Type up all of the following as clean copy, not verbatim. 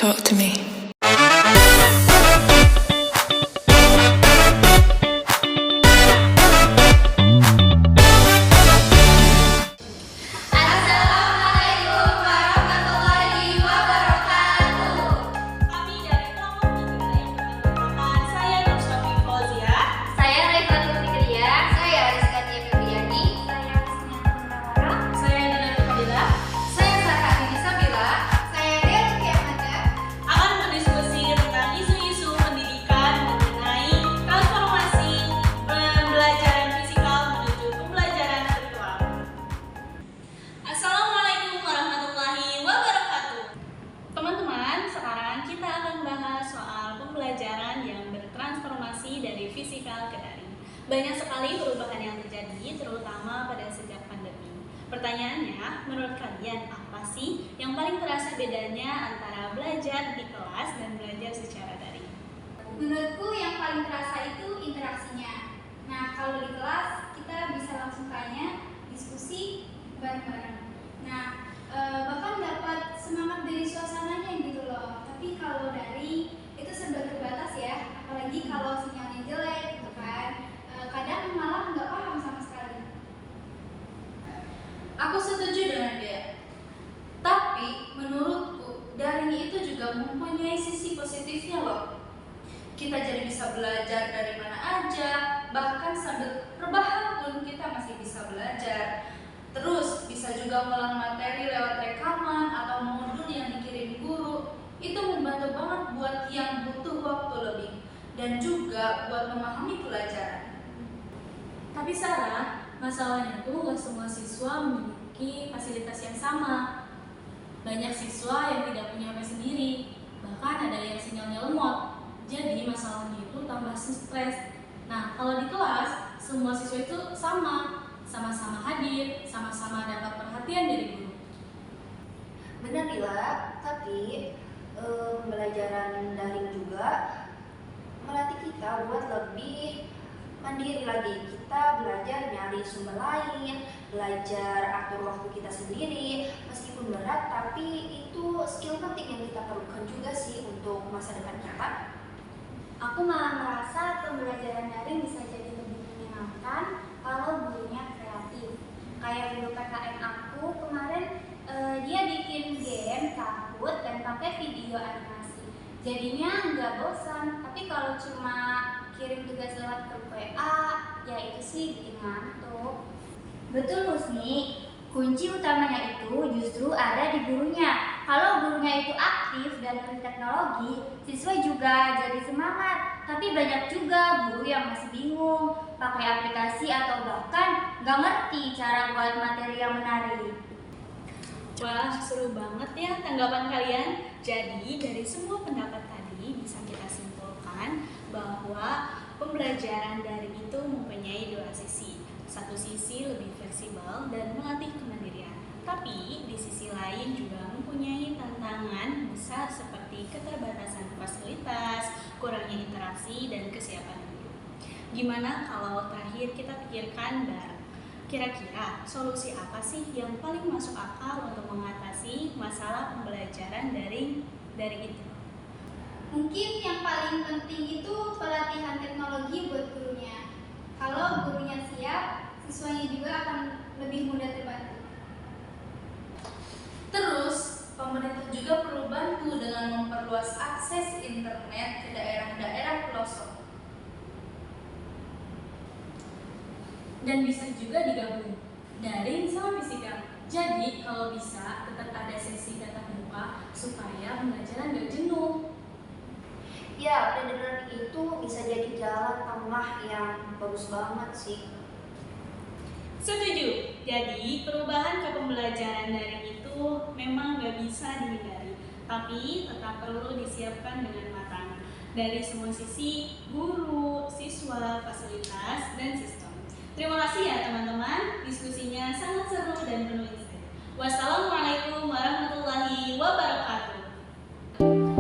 talk to me. Assalamualaikum warahmatullahi wabarakatuh. Kami dari kelompok 3 yang beranggotakan saya Nur Syafi Fauzia, Saya Raifatul Fikriya. Saya Rizka Tia Febriani. Saya Husnia Purnawara. saya Dina Fadila Saya Sarah Adini Sabila. Saya Dea Kiamanda. akan berdiskusi tentang isu-isu pendidikan mengenai transformasi pembelajaran fisikal menuju pembelajaran virtual. Assalamualaikum warahmatullahi wabarakatuh. Teman-teman, sekarang kita akan bahas soal pembelajaran yang bertransformasi dari fisikal ke daring. Banyak sekali perubahan yang terjadi, terutama pada sejak pandemi. Pertanyaannya, menurut kalian apa sih yang paling terasa bedanya antara belajar di kelas dan belajar secara daring? Menurutku yang paling terasa itu interaksinya. Nah, kalau di kelas kita bisa langsung tanya, diskusi bareng-bareng. Nah, bahkan dapat semangat dari suasananya gitu loh. Tapi kalau daring itu serba terbatas ya, apalagi kalau sinyalnya jelek gitu kan. Kadang malah nggak paham sama sekali. Aku setuju dengan dia. Tapi menurutku daring itu juga mempunyai sisi positifnya loh. Kita jadi bisa belajar dari mana aja, bahkan sambil rebahan pun kita masih bisa belajar. Terus bisa juga ngulang materi lewat rekaman atau modul yang dikirim guru. Itu membantu banget buat yang butuh waktu lebih dan juga buat memahami pelajaran. Tapi Sarah, masalahnya tuh gak semua siswa memiliki fasilitas yang sama. Banyak siswa yang tidak punya HP sendiri, bahkan ada yang sinyalnya lemot. Jadi masalahnya itu tambah stres. Nah, kalau di kelas, semua siswa itu sama-sama hadir, sama-sama dapat perhatian dari guru. Benar Dila, tapi pembelajaran daring juga melatih kita buat lebih mandiri lagi. Kita belajar nyari sumber lain, belajar atur waktu kita sendiri. Meskipun berat, tapi itu skill penting yang kita perlukan juga sih untuk masa depan kita. Aku malah merasa pembelajaran daring bisa jadi lebih menyenangkan kalau gurunya kreatif. Kayak guru PKN aku kemarin, dia bikin game Kahoot dan pakai video animasi. Jadinya nggak bosan. Tapi kalau cuma kirim tugas lewat grup WA, ya itu sih bikin ngantuk. Betul Husni, kunci utamanya itu justru ada di gurunya. Kalau gurunya itu aktif dan ngerti teknologi, siswa juga jadi semangat. Tapi banyak juga guru yang masih bingung, pakai aplikasi atau bahkan nggak ngerti cara buat materi yang menarik. Wah, seru banget ya tanggapan kalian. Jadi, dari semua pendapat tadi bisa kita simpulkan bahwa pembelajaran daring itu mempunyai dua sisi. Satu sisi lebih fleksibel dan melatih kemandirian. Tapi, di sisi lain juga mempunyai tantangan besar seperti keterbatasan fasilitas, kurangnya interaksi, dan kesiapan guru. Gimana kalau terakhir kita pikirkan bareng? Kira-kira solusi apa sih yang paling masuk akal untuk mengatasi masalah pembelajaran daring itu? Mungkin yang paling penting itu pelatihan teknologi buat gurunya. Kalau gurunya siap, siswanya juga akan lebih mudah terbantu. Terus, pemerintah juga perlu bantu dengan memperluas akses internet ke daerah-daerah pelosok. Dan bisa juga digabung daring sama fisikal. Jadi kalau bisa tetap ada sesi tatap muka supaya pembelajaran gak jenuh. Ya, benar-benar itu bisa jadi jalan tengah yang bagus banget sih. Setuju. Jadi, perubahan ke pembelajaran daring itu memang gak bisa dihindari, tapi tetap perlu disiapkan dengan matang dari semua sisi, guru, siswa, fasilitas, dan sistem. Terima kasih ya teman-teman, diskusinya sangat seru dan penuh insight. Wassalamualaikum warahmatullahi wabarakatuh.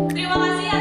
Terima kasih ya